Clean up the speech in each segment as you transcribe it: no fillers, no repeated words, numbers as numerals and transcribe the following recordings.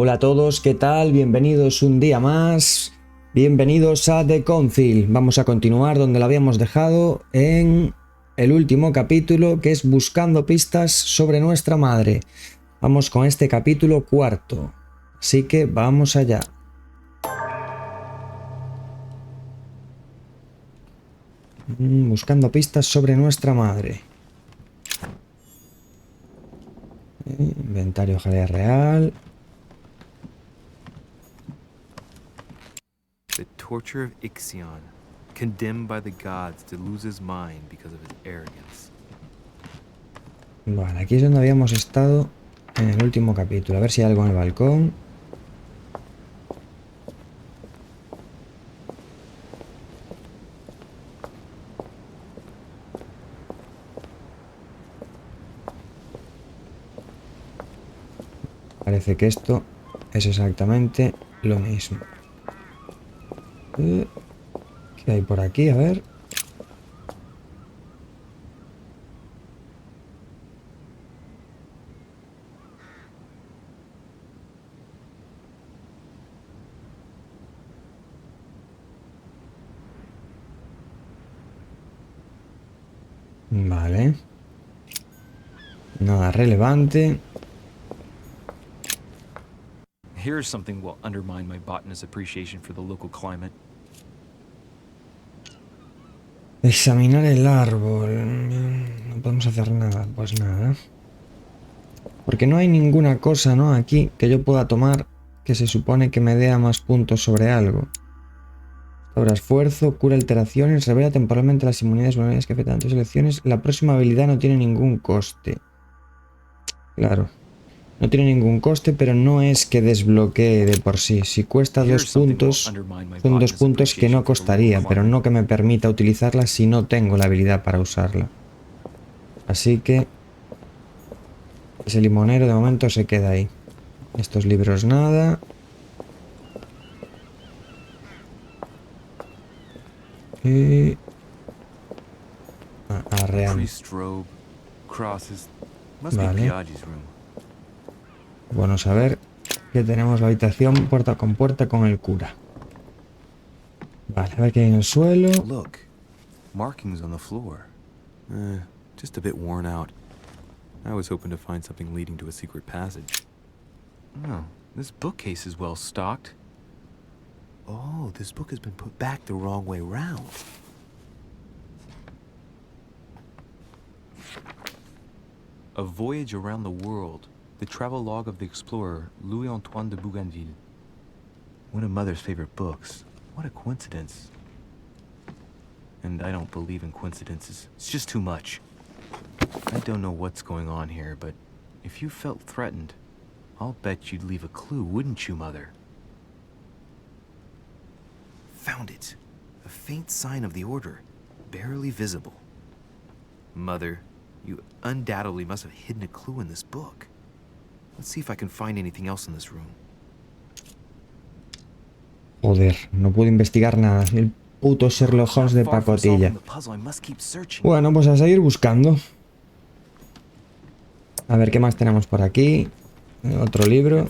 Hola a todos, ¿qué tal? Bienvenidos un día más. Bienvenidos a The Council. Vamos a continuar donde lo habíamos dejado en el último capítulo, que es buscando pistas sobre nuestra madre. Vamos con este capítulo cuarto. Así que vamos allá. Buscando pistas sobre nuestra madre. Inventario real. The torture of Ixion, condemned by the gods to lose his mind because of his arrogance. Vale, aquí es donde habíamos estado en el último capítulo. A ver si hay algo en el balcón. Parece que esto es exactamente lo mismo. ¿Qué hay por aquí? A ver. Vale. Nada relevante. Here's something will undermine my botanist's appreciation for the local climate. Examinar el árbol. No podemos hacer nada. Pues nada. Porque no hay ninguna cosa, ¿no? Aquí que yo pueda tomar que se supone que me dé más puntos sobre algo. Sobra esfuerzo, cura alteraciones, revela temporalmente las inmunidades vulnerables que afectan a tus elecciones. La próxima habilidad no tiene ningún coste. Claro. No tiene ningún coste, pero no es que desbloquee de por sí. Si cuesta 2 puntos, son 2 puntos que no costaría, pero no que me permita utilizarla si no tengo la habilidad para usarla. Así que ese limonero de momento se queda ahí. Estos libros nada. Y... arreando. Vale. Bueno, saber que tenemos la habitación puerta con el cura. Vale, a ver qué hay en el suelo. Look, markings on the floor. Just a bit worn out. I was hoping to find something leading to a secret passage. Oh, this bookcase is well stocked. Oh, this book has been put back the wrong way round. A Voyage Around the World. The travelogue of the explorer, Louis-Antoine de Bougainville. One of Mother's favorite books. What a coincidence. And I don't believe in coincidences. It's just too much. I don't know what's going on here, but if you felt threatened, I'll bet you'd leave a clue, wouldn't you, Mother? Found it. A faint sign of the order, barely visible. Mother, you undoubtedly must have hidden a clue in this book. Let's see if I can find anything else in this room. Joder, no puedo investigar nada. El puto Sherlock Holmes de pacotilla. Bueno, pues a seguir buscando. A ver qué más tenemos por aquí. Otro libro.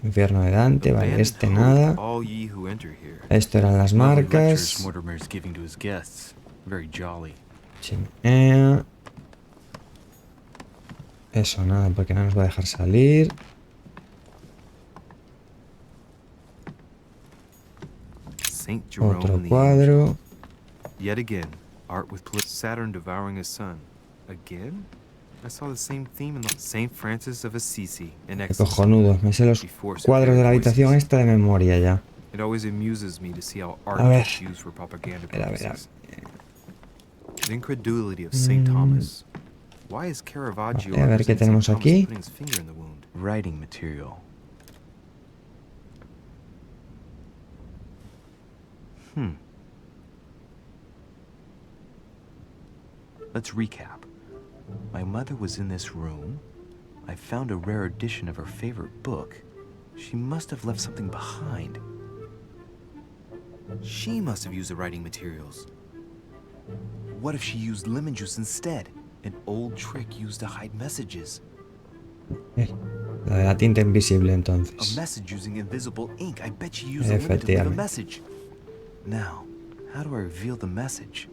Infierno de Dante. Vale, este nada. Esto eran las marcas. Chimenea. Eso nada, porque no nos va a dejar salir. Otro cuadro. Yet again, art with Saturn devouring his sun. Again? I saw the same theme in the Saint Francis of Assisi in Qué cojonudo. Me sé los cuadros de la habitación esta de memoria ya. It always amuses me to see how art gets used for propaganda purposes. The incredulity of Saint Thomas. Why is Caravaggio a ver qué tenemos aquí. putting his finger in the wound? Writing material. Let's recap. My mother was in this room. I found a rare edition of her favorite book. She must have left something behind. She must have used the writing materials. What if she used lemon juice instead? An old trick used to hide messages. La de la tinta invisible, A entonces. message using invisible ink. I bet you use a limit to leave a Efectivamente. message. Now, how do I reveal the message?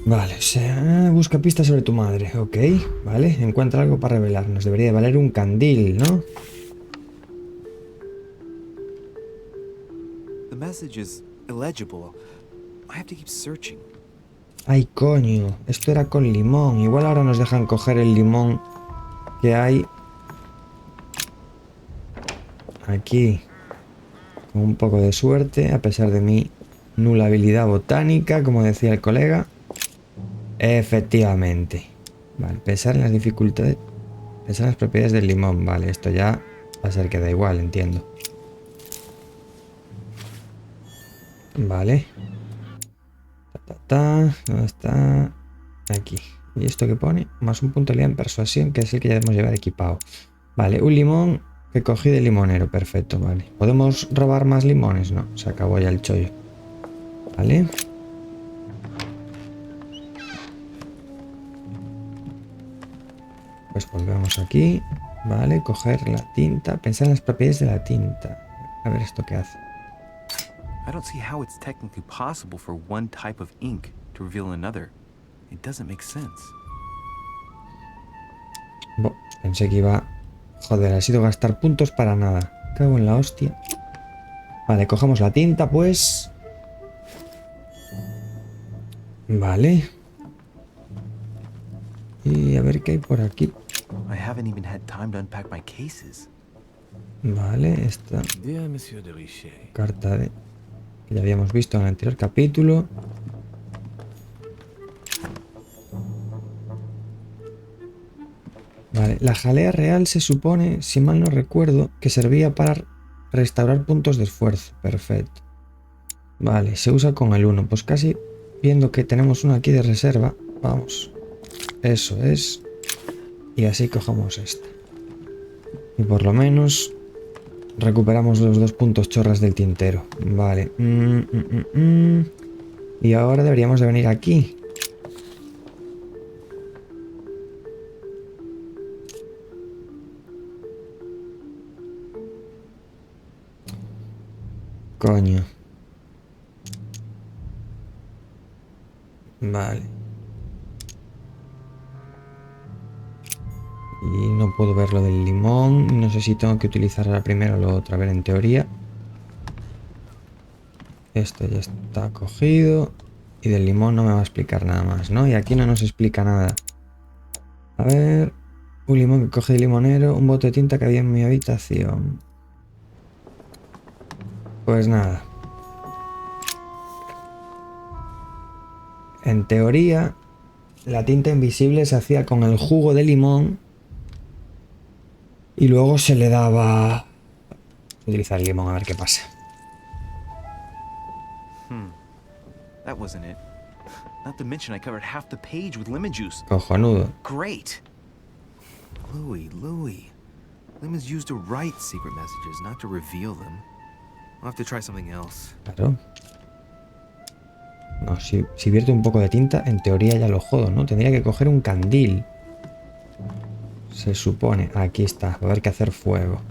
Vale, o sea, busca pistas sobre tu madre. Ok, vale. Encuentra algo para revelarnos. Debería de valer un candil, ¿no? The message is illegible. I have to keep searching. Ay, coño. Esto era con limón. Igual ahora nos dejan coger el limón que hay aquí. Con un poco de suerte, a pesar de mi nula habilidad botánica, como decía el colega. Efectivamente. Vale, pensar en las dificultades. Pensar en las propiedades del limón. Vale, esto ya va a ser que da igual, entiendo. Vale. ¿Dónde está? Aquí. ¿Y esto qué pone? Más un punto de habilidad en persuasión, que es el que ya debemos llevar equipado. Vale, un limón que cogí del limonero. Perfecto, vale. ¿Podemos robar más limones? No, se acabó ya el chollo. Vale. Pues volvemos aquí. Vale, coger la tinta. Pensar en las propiedades de la tinta. A ver esto qué hace. I don't see how it's technically possible for one type of ink to reveal another. It doesn't make sense. Pensé que iba... Joder, ha sido gastar puntos para nada. Cago en la hostia. Vale, cogemos la tinta, pues. Vale. Y a ver qué hay por aquí. I haven't even had time to unpack my cases. Vale, esta Dear Monsieur de Richet, carta de... que ya habíamos visto en el anterior capítulo. Vale, la jalea real se supone, si mal no recuerdo, que servía para restaurar puntos de esfuerzo. Perfecto. Vale, se usa con el 1. Pues casi viendo que tenemos uno aquí de reserva. Vamos. Eso es. Y así cogemos esta. Y por lo menos recuperamos los 2 puntos chorras del tintero. Vale. Y ahora deberíamos de venir aquí. Coño. Vale. Y no puedo ver lo del limón. No sé si tengo que utilizar la primera o la otra. A ver, en teoría. Esto ya está cogido. Y del limón no me va a explicar nada más, ¿no? Y aquí no nos explica nada. A ver. Un limón que coge de limonero. Un bote de tinta que había en mi habitación. Pues nada. En teoría, la tinta invisible se hacía con el jugo de limón. Y luego se le daba... Utilizar el limón a ver qué pasa. That wasn't it. Not to mention I covered half the page with lemon juice. Cojonudo. Great. Louis. Lemon's used to write secret messages, not to reveal them. I'll have to try something else. Claro. No, si vierte un poco de tinta, en teoría ya lo jodo, ¿no? Tendría que coger un candil. Se supone. Aquí está. Va a haber que hacer fuego.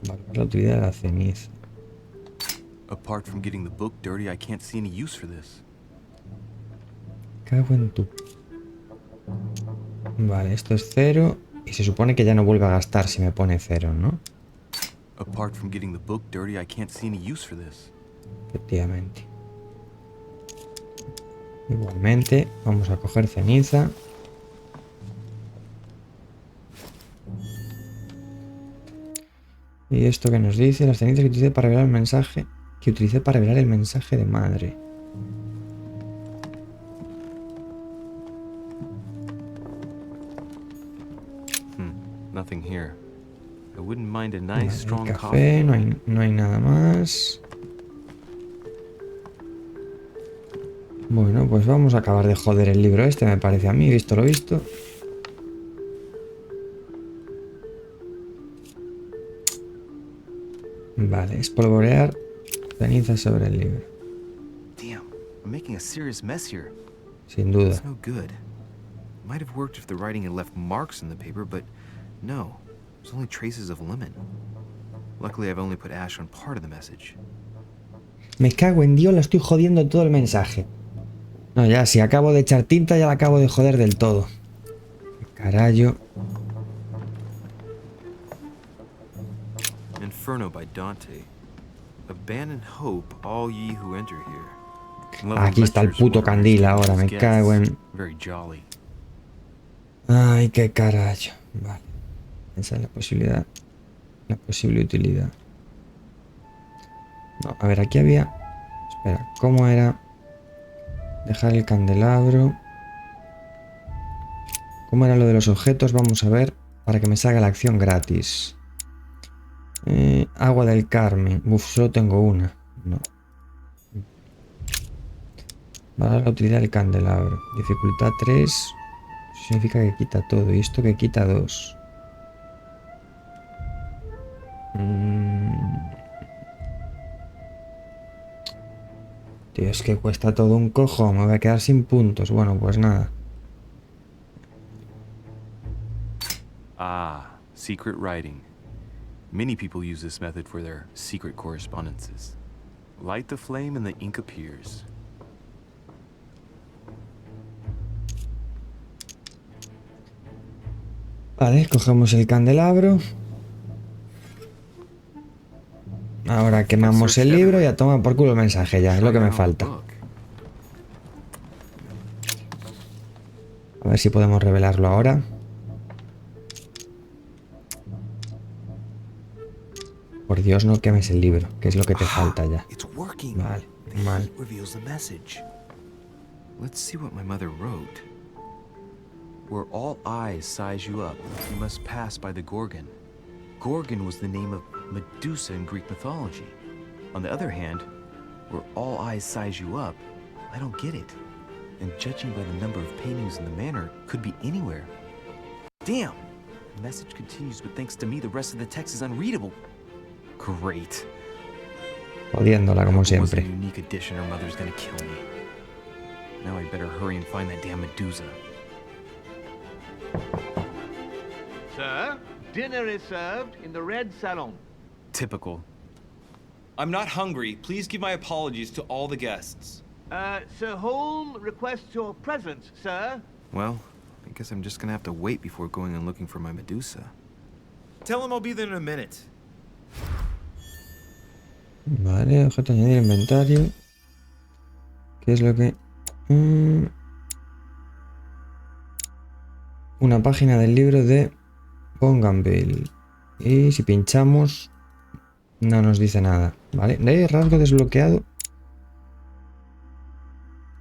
Vale, la utilidad de la ceniza. Apart from getting the book dirty, I can't see any use for this. Cago en tu... Vale, esto es 0. Y se supone que ya no vuelve a gastar si me pone 0, ¿no? Apart from getting the book dirty, I can't see any use for this. Efectivamente. Igualmente, vamos a coger ceniza. Y esto que nos dice, las cenizas que utilicé para revelar el mensaje, de madre. Nothing here. I wouldn't mind a Vale, nice strong café, coffee. no hay nada más. Bueno, pues vamos a acabar de joder el libro este, me parece a mí, visto lo visto. Vale, espolvorear Ceniza sobre el libro. Damn, I'm making a serious mess here. Sin duda. It's no good. Might have worked if the writing had left marks in the paper, but no. There's only traces of lemon. Luckily, I've only put ash on part of the message. Me cago en Dios, la estoy jodiendo todo el mensaje. No, ya, si acabo de echar tinta, ya la acabo de joder del todo. ¿Qué carajo? Inferno by Dante. Abandon hope, all ye who enter here. Aquí está el puto candil ahora, me cago en... Very jolly. Ay, qué carajo. Vale. Esa es la posibilidad. La posible utilidad. No, a ver, aquí había... Espera, ¿cómo era? Dejar el candelabro. ¿Cómo era lo de los objetos? Vamos a ver. Para que me salga la acción gratis. Agua del Carmen. Uf, solo tengo una. No. Vale, la utilidad del candelabro. Dificultad 3. Eso significa que quita todo. Y esto que quita 2. Tío, es que cuesta todo un cojo. Me voy a quedar sin puntos. Bueno, pues nada. Ah, secret writing. Many people use this method for their secret correspondences. Light the flame and the ink appears. Vale, cogemos el candelabro. Ahora quemamos el libro y a tomar por culo el mensaje ya, es lo que me falta. A ver si podemos revelarlo ahora. Por Dios, no quemes el libro, que es lo que te falta ya. Vale, mal. Let's see what my mother wrote. Where all eyes size you up, you must pass by the Gorgon. Gorgon was the name of Medusa in Greek mythology. On the other hand, where all eyes size you up, I don't get it. And judging by the number of paintings in the manor, could be anywhere. Damn! The message continues, but thanks to me, the rest of the text is unreadable. Great. Jodiéndola como Was a siempre. unique addition, her mother's gonna kill me. Now I better hurry and find that damn Medusa. Sir, dinner is served in the red salon. Typical. I'm not hungry. Please give my apologies to all the guests. Sir Holm requests your presence, sir. Well, I guess I'm just gonna have to wait before going and looking for my Medusa. Tell him I'll be there in a minute. Vale, objeto añadir inventario. ¿Qué es lo que...? Una página del libro de Bougainville. Y si pinchamos, no nos dice nada. Vale, de rasgo desbloqueado.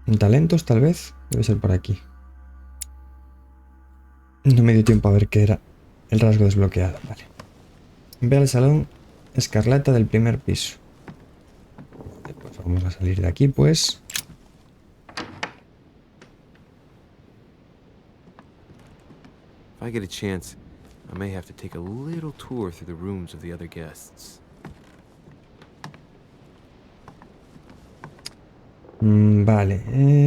En talentos, tal vez. Debe ser por aquí. No me dio tiempo a ver qué era el rasgo desbloqueado. Vale. Ve al salón escarlata del primer piso. Vale, pues vamos a salir de aquí, pues. If I get a chance, I may have to take a little tour through the rooms of the other guests. Vale,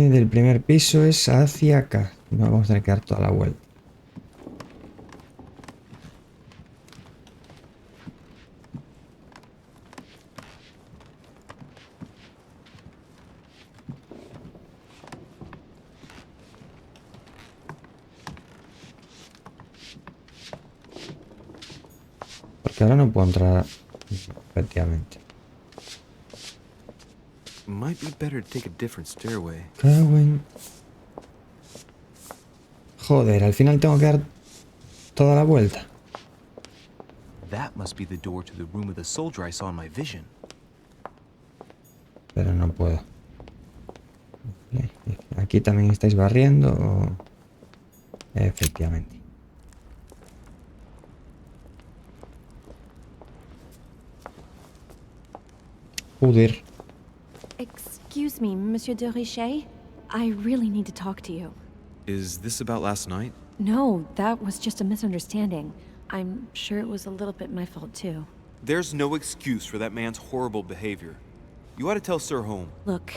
del primer piso es hacia acá. No vamos a tener que dar toda la vuelta. Porque ahora no puedo entrar, efectivamente. Might be better to take a different stairway. Cago en... Joder, al final tengo que dar toda la vuelta. That must be the door to the room of the soldier I saw in my vision. Pero no puedo. Aquí también estáis barriendo. ¿O? Efectivamente. Joder. Excuse me, Monsieur de Richet. I really need to talk to you. Is this about last night? No, that was just a misunderstanding. I'm sure it was a little bit my fault too. There's no excuse for that man's horrible behavior. You ought to tell Sir home. Look,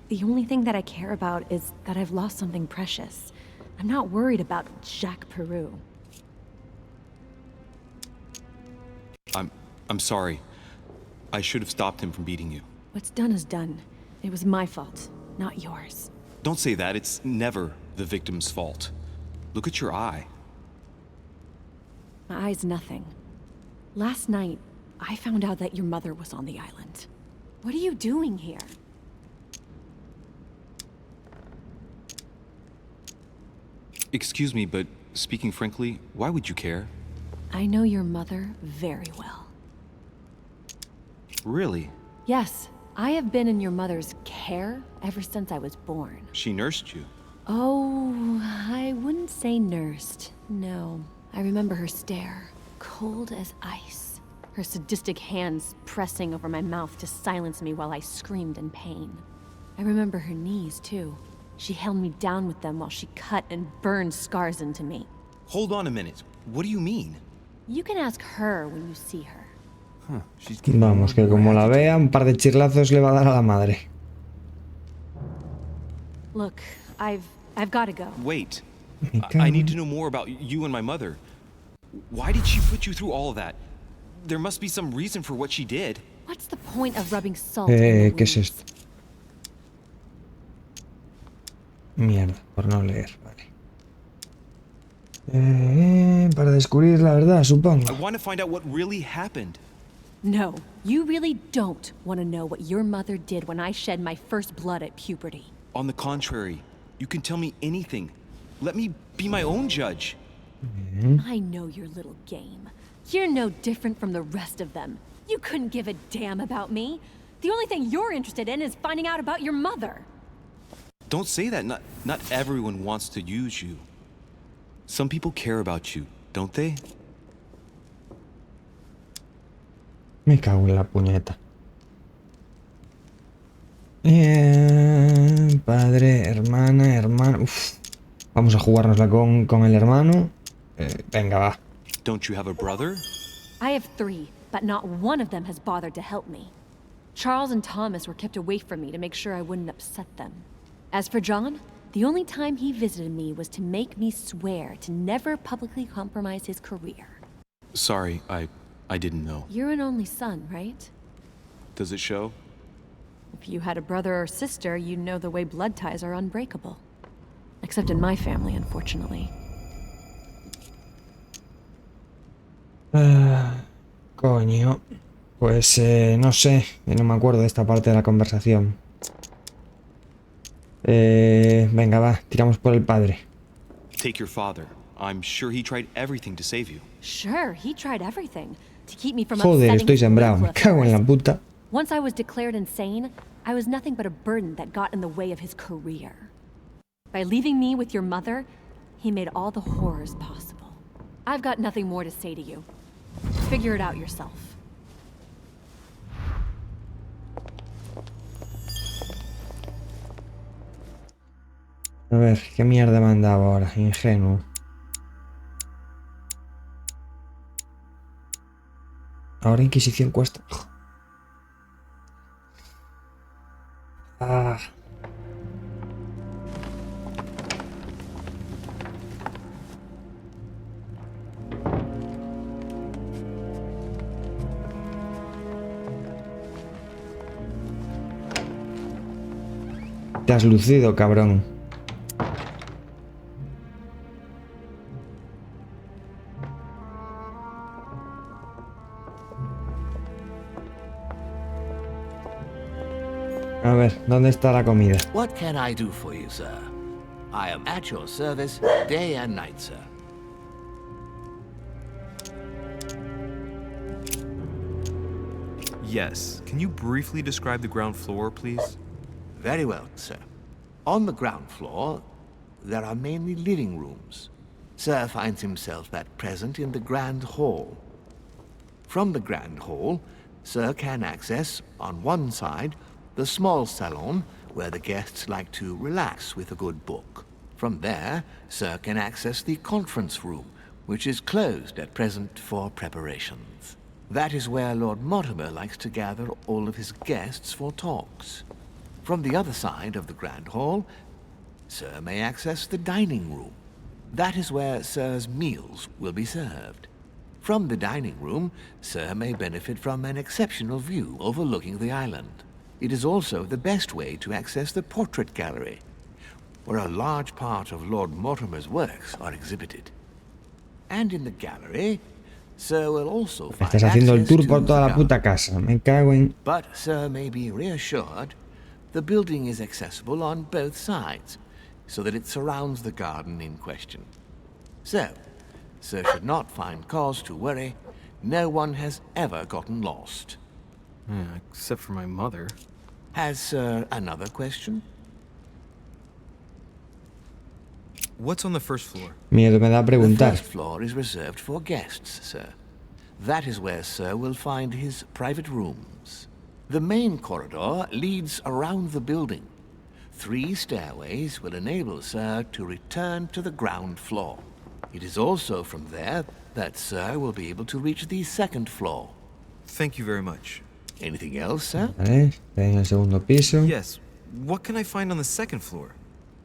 the only thing that I care about is that I've lost something precious. I'm not worried about Jacques Peru. I'm sorry. I should have stopped him from beating you. What's done is done. It was my fault, not yours. Don't say that. It's never the victim's fault. Look at your eye. My eye's nothing. Last night, I found out that your mother was on the island. What are you doing here? Excuse me, but speaking frankly, why would you care? I know your mother very well. Really? Yes, I have been in your mother's care ever since I was born. She nursed you. Oh, I wouldn't say nursed. No. I remember her stare, cold as ice. Her sadistic hands pressing over my mouth to silence me while I screamed in pain. I remember her knees, too. She held me down with them while she cut and burned scars into me. Hold on a minute. What do you mean? You can ask her when you see her. Huh, she's getting Vamos, que como la vea, un par de chirlazos le va a dar a la madre. Look, I've got to go. Wait. Me I cago need en- to know more about you and my mother. Why did she put you through all of that? There must be some reason for what she did. What's the point of rubbing salt in the ¿Qué es wounds? esto? Mierda, por no leer, vale. Para descubrir la verdad, supongo. I want to find out what really happened. No, you really don't want to know what your mother did when I shed my first blood at puberty. On the contrary, you can tell me anything. Let me be my own judge. I know your little game. You're no different from the rest of them. You couldn't give a damn about me. The only thing you're interested in is finding out about your mother. Don't say that. Not everyone wants to use you. Some people care about you, don't they? Me cago en la puñeta. Padre, hermana, hermano. Uf. Vamos a jugárnosla con el hermano. Venga, va. Don't you have a brother? I have 3, but not one of them has bothered to help me. Charles and Thomas were kept away from me to make sure I wouldn't upset them. As for John, the only time he visited me was to make me swear to never publicly compromise his career. Sorry, I didn't know. You're an only son, right? Does it show? If you had a brother or sister, you'd know the way blood ties are unbreakable. Except in my family, unfortunately. Coño. Pues no sé. No me acuerdo de esta parte de la conversación. Venga, va. Tiramos por el padre. Take your father. I'm sure he tried everything to save you. Sure, he tried everything to keep me from Joder, upsetting estoy his sembrado. Me ruthless cago en la horse. puta. Once I was declared insane, I was nothing but a burden that got in the way of his career. By leaving me with your mother, he made all the horrors possible. I've got nothing more to say to you. Figure it out yourself. A ver, ¿qué mierda me han dado ahora? Ingenuo. Ahora Inquisición cuesta. Ah. Te has lucido, cabrón. A ver, ¿dónde está la comida? What can I do for you, sir? I am at your service day and night, sir. Yes. Can you briefly describe the ground floor, please? Very well, sir. On the ground floor, there are mainly living rooms. Sir finds himself at present in the Grand Hall. From the Grand Hall, Sir can access, on one side, the small salon, where the guests like to relax with a good book. From there, Sir can access the conference room, which is closed at present for preparations. That is where Lord Mortimer likes to gather all of his guests for talks. From the other side of the Grand Hall, Sir may access the dining room. That is where Sir's meals will be served. From the dining room, Sir may benefit from an exceptional view overlooking the island. It is also the best way to access the portrait gallery, where a large part of Lord Mortimer's works are exhibited. And in the gallery, Sir will also find Estás haciendo el access tour to por toda the la puta garden. casa. Me cago en... But Sir may be reassured the building is accessible on both sides, so that it surrounds the garden in question. So, Sir should not find cause to worry. No one has ever gotten lost. Yeah, except for my mother. Has Sir another question? What's on the first floor? Miedo me da a The preguntar. first floor is reserved for guests, Sir. That is where Sir will find his private rooms. The main corridor leads around the building. 3 stairways will enable Sir to return to the ground floor. It is also from there that Sir will be able to reach the second floor. Thank you very much. Anything else, Sir? Vale, estoy en el segundo piso. Yes. What can I find on the second floor?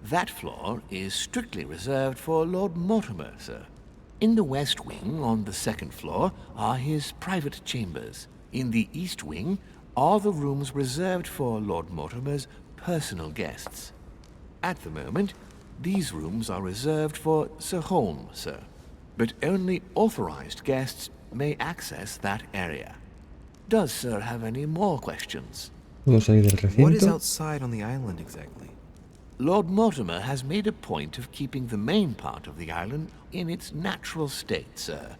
That floor is strictly reserved for Lord Mortimer, Sir. In the west wing on the second floor are his private chambers. In the east wing are the rooms reserved for Lord Mortimer's personal guests. At the moment, these rooms are reserved for Sir Holm, Sir. But only authorized guests may access that area. Does Sir have any more questions? ¿Puedo salir del What is recinto? outside on the island exactly? Lord Mortimer has made a point of keeping the main part of the island in its natural state, Sir.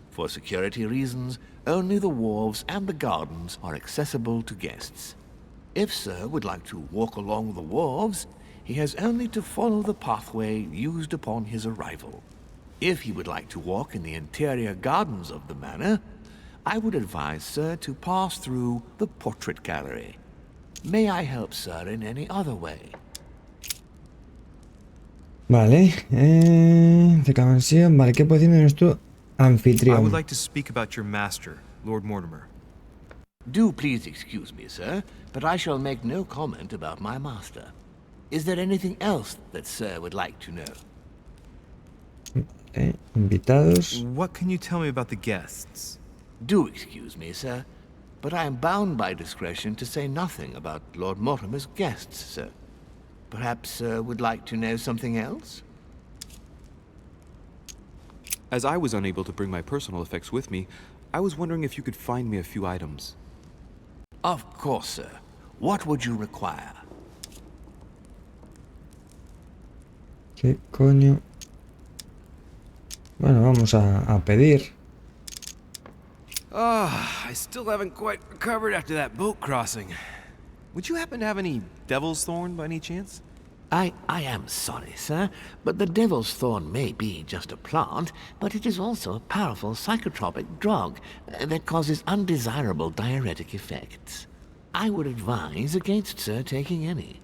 For security reasons, only the wharves and the gardens are accessible to guests. If Sir would like to walk along the wharves, he has only to follow the pathway used upon his arrival. If he would like to walk in the interior gardens of the manor, I would advise Sir to pass through the portrait gallery. May I help Sir in any other way? Vale, Vale, ¿qué puede decir de nuestro I anfitrión? would like to speak about your master, Lord Mortimer. Do please excuse me, Sir, but I shall make no comment about my master. Is there anything else that Sir would like to know? Invitados. What can you tell me about the guests? Do excuse me, Sir, but I am bound by discretion to say nothing about Lord Mortimer's guests, Sir. Perhaps Sir would like to know something else? As I was unable to bring my personal effects with me, I was wondering if you could find me a few items. Of course, Sir. What would you require? ¿Qué coño? Bueno, vamos a pedir. I still haven't quite recovered after that boat crossing. Would you happen to have any devil's thorn by any chance? I am sorry, Sir, but the devil's thorn may be just a plant, but it is also a powerful psychotropic drug that causes undesirable diuretic effects. I would advise against Sir taking any.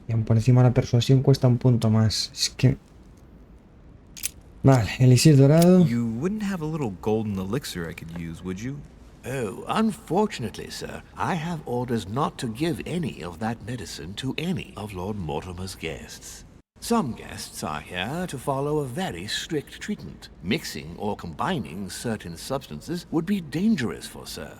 Y aún por encima la persuasión cuesta un punto más. Es que... Vale, elixir dorado. You wouldn't have a little golden elixir I could use, would you? Oh, unfortunately, Sir, I have orders not to give any of that medicine to any of Lord Mortimer's guests. Some guests are here to follow a very strict treatment. Mixing or combining certain substances would be dangerous for Sir.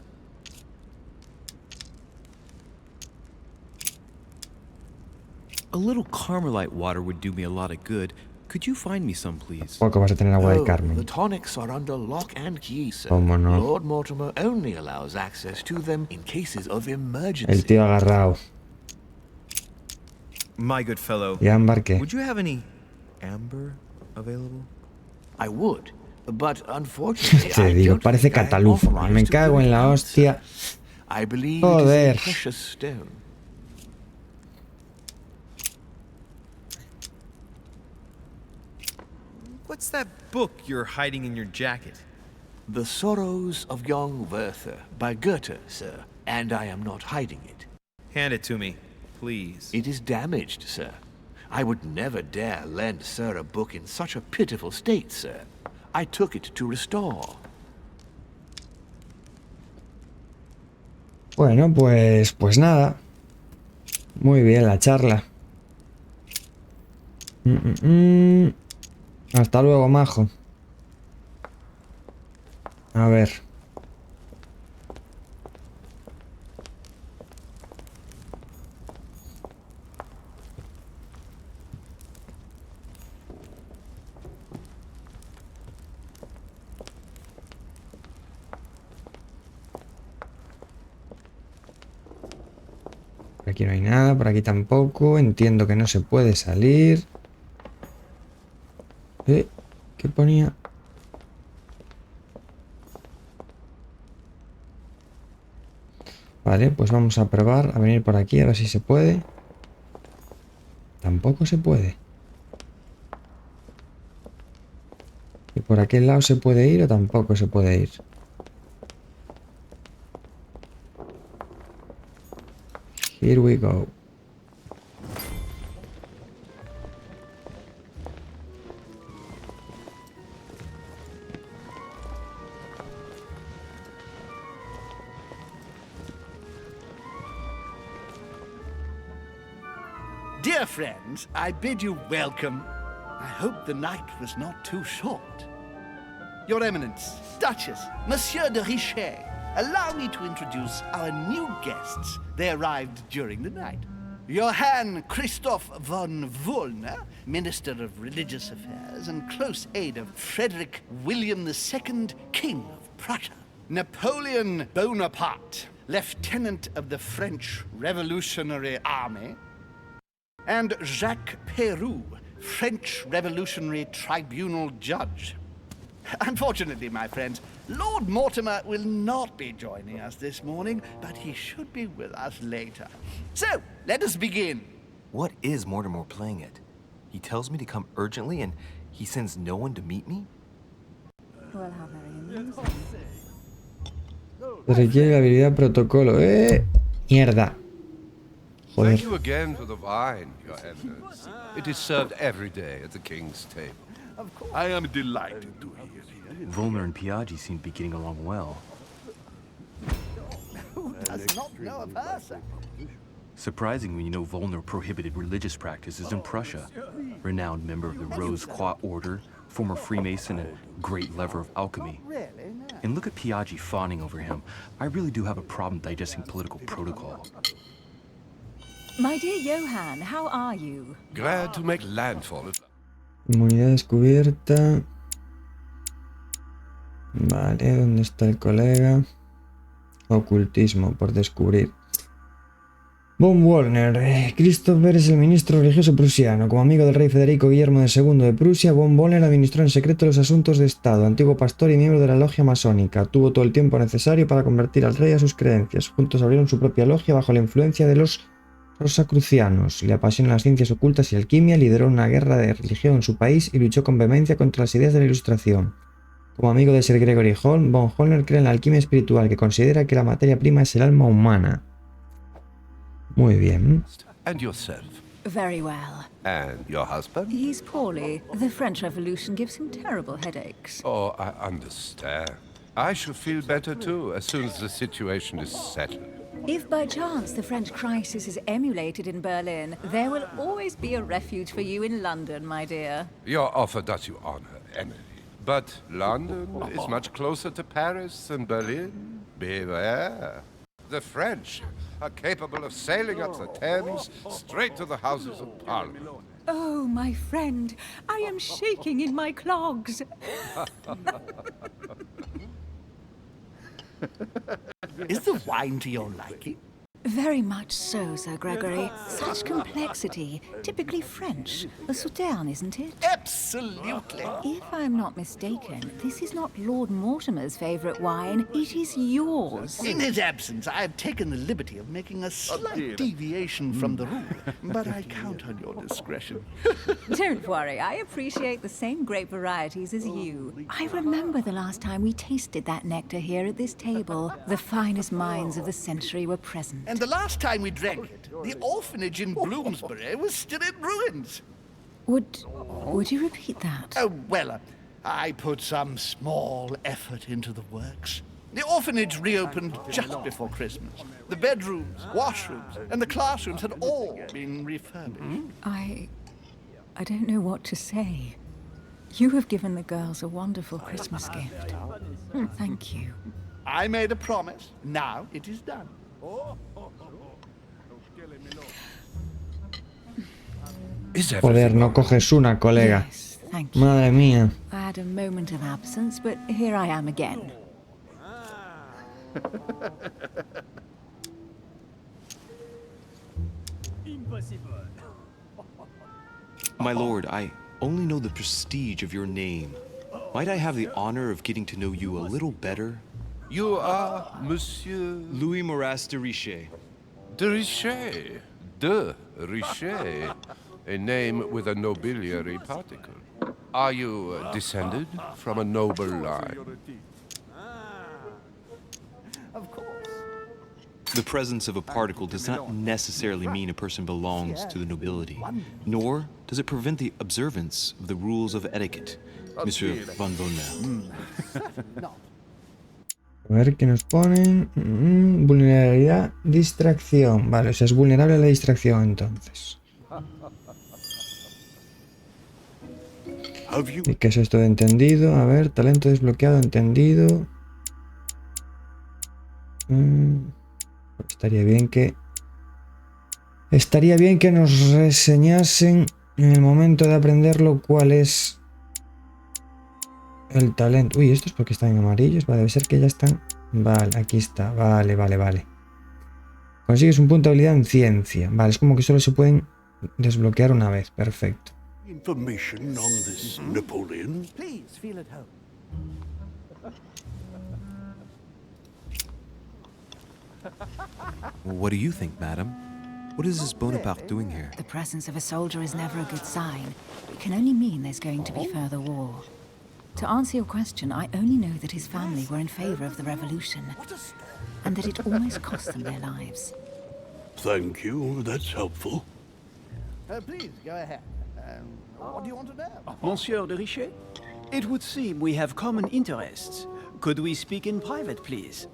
A little Carmelite water would do me a lot of good. Could you find me some, please? Poco vas a tener agua de The Carmen. tonics are under lock and key, Sir. ¿Cómo no? Lord Mortimer only allows access to them in cases of El emergency. tío agarrado. My good fellow, Y ámbar, ¿qué? would you have any amber available? I would, but unfortunately, Te I digo, don't parece think I am catalufo. authorized Me to cago give en it la out, hostia. sir. I believe Joder. it is a precious stone. What's that book you're hiding in your jacket? The Sorrows of Young Werther by Goethe, sir, and I am not hiding it. Hand it to me, please. It is damaged, sir. I would never dare lend Sir a book in such a pitiful state, sir. I took it to restore. Bueno, pues nada. Muy bien la charla. Hasta luego, majo. A ver. Por aquí no hay nada, por aquí tampoco. Entiendo que no se puede salir. ¿Qué ponía? Vale, pues vamos a probar a venir por aquí a ver si se puede. Tampoco se puede. ¿Y por aquel lado se puede ir o tampoco se puede ir? Here we go. Dear friends, I bid you welcome. I hope the night was not too short. Your Eminence, Duchess, Monsieur de Richet, allow me to introduce our new guests. They arrived during the night. Johann Christoph von Wollner, Minister of Religious Affairs and close aide of Frederick William II, King of Prussia. Napoleon Bonaparte, Lieutenant of the French Revolutionary Army. And Jacques Peroux, French Revolutionary Tribunal Judge. Unfortunately, my friends, Lord Mortimer will not be joining us this morning, but he should be with us later. So, let us begin. What is Mortimer playing at? He tells me to come urgently and he sends no one to meet me? Well, how very amusing. Se requiere la habilidad protocolo. Mierda. Joder. Thank you again for the wine, Your Eminence. It is served every day at the king's table. I am delighted to hear it. Volner and Piaggi seem to be getting along well. Who does not know of her, sir? Surprising when you know Volner prohibited religious practices in Prussia. Renowned member of the Rose Croix Order, former Freemason and great lover of alchemy. Really? No. And look at Piaggi fawning over him. I really do have a problem digesting political protocol. My dear Johann, how are you? Glad to make landfall. Inmunidad descubierta. Vale, ¿dónde está el colega? Ocultismo por descubrir. Von Wollner. Christopher es el ministro religioso prusiano. Como amigo del rey Federico Guillermo II de Prusia, Von Wollner administró en secreto los asuntos de Estado. Antiguo pastor y miembro de la logia masónica. Tuvo todo el tiempo necesario para convertir al rey a sus creencias. Juntos abrieron su propia logia bajo la influencia de los rosacrucianos. Le apasionan las ciencias ocultas y alquimia, lideró una guerra de religión en su país y luchó con vehemencia contra las ideas de la Ilustración. Como amigo de Sir Gregory Hall, Von Wollner cree en la alquimia espiritual, que considera que la materia prima es el alma humana. Muy bien. And yourself? Very well. And your husband? He's poorly. The French Revolution gives him terrible headaches. Oh, I understand. I should feel better too, as soon as the situation is settled. If by chance the French crisis is emulated in Berlin, there will always be a refuge for you in London, my dear. Your offer does you honor, Emily. But London is much closer to Paris than Berlin. Beware. The French are capable of sailing up the Thames straight to the Houses of Parliament. Oh, my friend, I am shaking in my clogs. Is the wine to your liking? Very much so, Sir Gregory. Such complexity. Typically French. A Sauternes, isn't it? Absolutely. If I'm not mistaken, this is not Lord Mortimer's favourite wine. It is yours. In his absence, I have taken the liberty of making a slight deviation from the rule, but I count on your discretion. Don't worry, I appreciate the same grape varieties as you. I remember the last time we tasted that nectar here at this table. The finest minds of the century were present. And The last time we drank it, the orphanage in Bloomsbury was still in ruins. Would you repeat that? Oh, well, I put some small effort into the works. The orphanage reopened just before Christmas. The bedrooms, washrooms, and the classrooms had all been refurbished. I don't know what to say. You have given the girls a wonderful Christmas gift. Thank you. I made a promise. Now it is done. Joder, no coges una, colega. Yes, thank you. Madre mía. I had a moment of absence, but here I am again. My lord, I only know the prestige of your name. Might I have the honor of getting to know you a little better? You are Monsieur Louis de Richet. de Richet. De Richet. A name with a nobiliary particle. Are you descended from a noble line? Of course. The presence of a particle does not necessarily mean a person belongs to the nobility, nor does it prevent the observance of the rules of etiquette, Monsieur Van Bonner. A ver qué nos ponen. Vulnerabilidad, distracción. Vale, o sea, es vulnerable a la distracción entonces. ¿Y qué es esto de entendido? A ver, talento desbloqueado, entendido. Estaría bien que nos reseñasen en el momento de aprenderlo cuál es el talento. Uy, esto es porque están en amarillos. Debe ser que ya están. Vale, aquí está. Vale. Consigues un punto de habilidad en ciencia. Vale, es como que solo se pueden desbloquear una vez. Perfecto. Information on this Napoleon? Please feel at home. What do you think, madam? What is this Bonaparte doing here? The presence of a soldier is never a good sign. It can only mean there's going to be further war. To answer your question, I only know that his family were in favor of the revolution, and that it almost cost them their lives. Thank you, that's helpful. Please, go ahead. What do you want to know? Monsieur de Richet? It would seem we have common interests. Could we speak in private, please?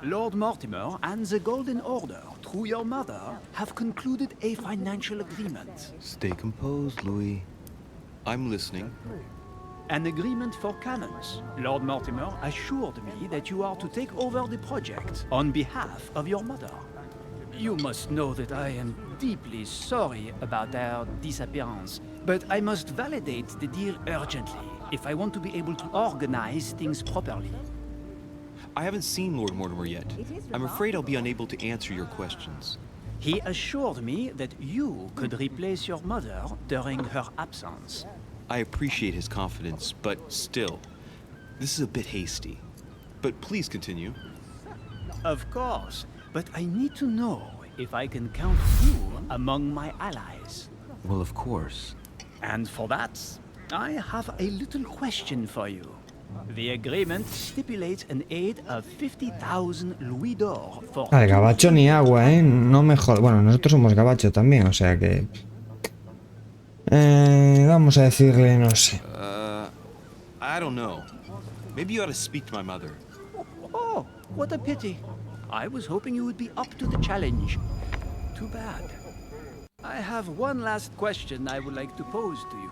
Lord Mortimer and the Golden Order, through your mother, have concluded a financial agreement. Stay composed, Louis. I'm listening. An agreement for cannons. Lord Mortimer assured me that you are to take over the project on behalf of your mother. You must know that I am deeply sorry about their disappearance, but I must validate the deal urgently if I want to be able to organize things properly. I haven't seen Lord Mortimer yet. I'm afraid I'll be unable to answer your questions. He assured me that you could replace your mother during her absence. I appreciate his confidence, but still, this is a bit hasty. But please continue. Of course, but I need to know if I can count you among my allies. Well, of course. And for that, I have a little question for you. The agreement stipulates an aid of 50,000 louis d'or for... Vale, gabacho ni agua, no me jodas. Bueno, nosotros somos gabacho también, o sea que... vamos a decirle, no sé. I don't know. Maybe you ought to speak to my mother. Oh, what a pity. I was hoping you would be up to the challenge. Too bad. I have one last question I would like to pose to you.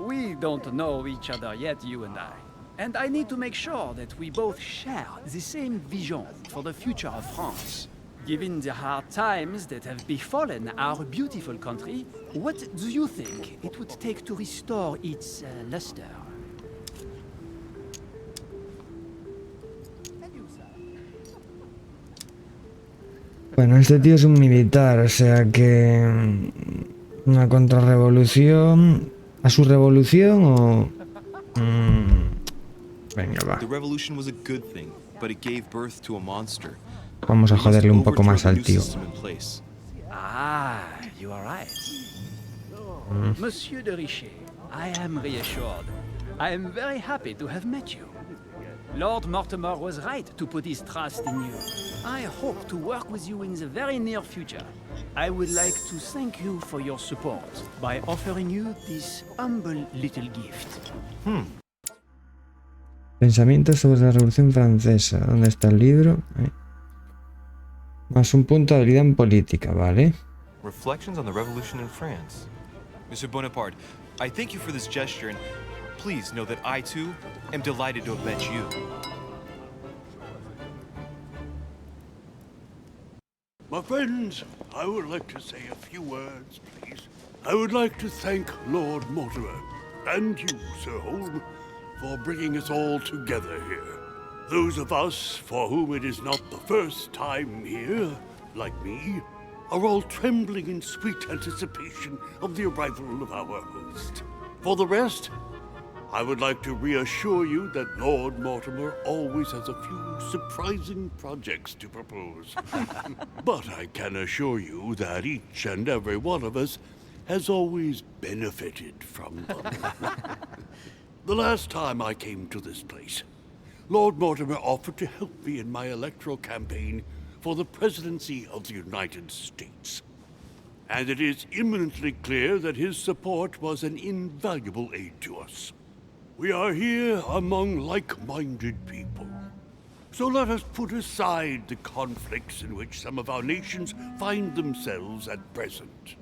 We don't know each other yet, you and I. And I need to make sure that we both share the same vision for the future of France. Given the hard times that have befallen our beautiful country, what do you think it would take to restore its luster? Bueno, este tío es un militar, o sea que... Una contrarrevolución... ¿A su revolución o...? Venga, va. The revolution was a good thing, but it gave birth to a monster. Vamos a joderle un poco más al tío. Ah, Monsieur de Richet, I am reassured. I am very happy to have met you. Lord Mortimer was right to put his trust in you. I hope to work with you in the very near future. I would like to thank you for your support by offering you this humble little gift. Pensamientos sobre la Revolución Francesa. ¿Dónde está el libro? Más un punto de habilidad en política, ¿vale? Reflections on the Revolution in France. Mr. Bonaparte, I thank you for this gesture, and please know that I, too, am delighted to have met you. My friends, I would like to say a few words, please. I would like to thank Lord Mortimer, and you, Sir Holm, for bringing us all together here. Those of us for whom it is not the first time here, like me, are all trembling in sweet anticipation of the arrival of our host. For the rest, I would like to reassure you that Lord Mortimer always has a few surprising projects to propose. But I can assure you that each and every one of us has always benefited from them. The last time I came to this place, Lord Mortimer offered to help me in my electoral campaign for the presidency of the United States. And it is imminently clear that his support was an invaluable aid to us. We are here among like-minded people. So let us put aside the conflicts in which some of our nations find themselves at present.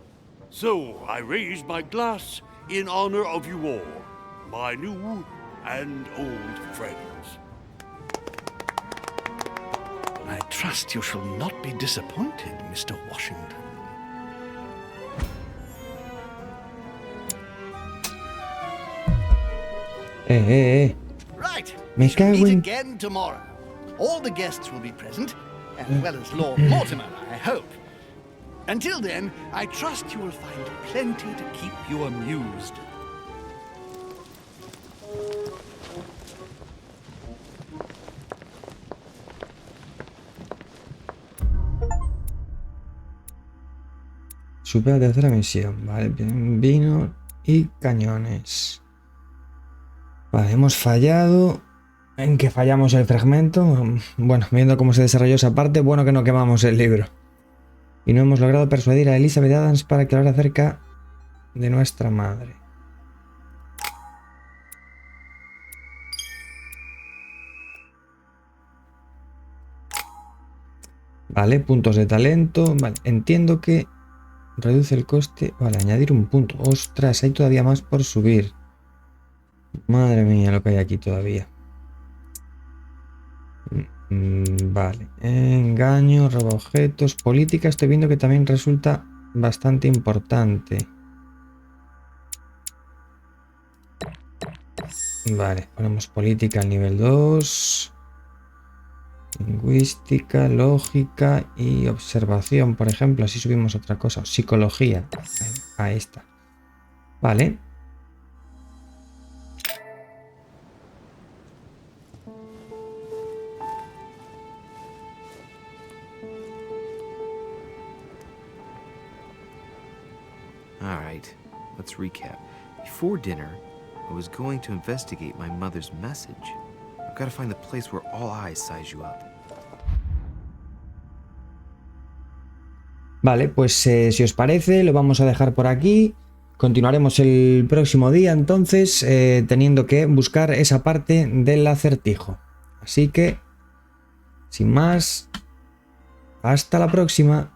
So I raise my glass in honor of you all, my new and old friends. I trust you shall not be disappointed, Mr. Washington. Right. Me We shall cago meet en... again tomorrow. All the guests will be present, as well as Lord Mortimer, I hope. Until then, I trust you will find plenty to keep you amused. Supera la tercera misión, vale, vino y cañones. Vale, hemos fallado. ¿En qué fallamos el fragmento? Bueno, viendo cómo se desarrolló esa parte, bueno que no quemamos el libro. Y no hemos logrado persuadir a Elizabeth Adams para que hable acerca de nuestra madre. Vale, puntos de talento. Vale, entiendo que reduce el coste. Vale, añadir un punto. Ostras, hay todavía más por subir. Madre mía, lo que hay aquí todavía. Vale. Engaño, roba objetos, política. Estoy viendo que también resulta bastante importante. Vale, ponemos política al nivel 2. Lingüística, lógica y observación, por ejemplo. Así subimos otra cosa. Psicología. Ahí está. Vale. All right, let's recap. Before dinner, I was going to investigate my mother's message. I've got to find the place where all eyes size you up. Vale, pues si os parece, lo vamos a dejar por aquí. Continuaremos el próximo día, entonces, teniendo que buscar esa parte del acertijo. Así que, sin más, hasta la próxima.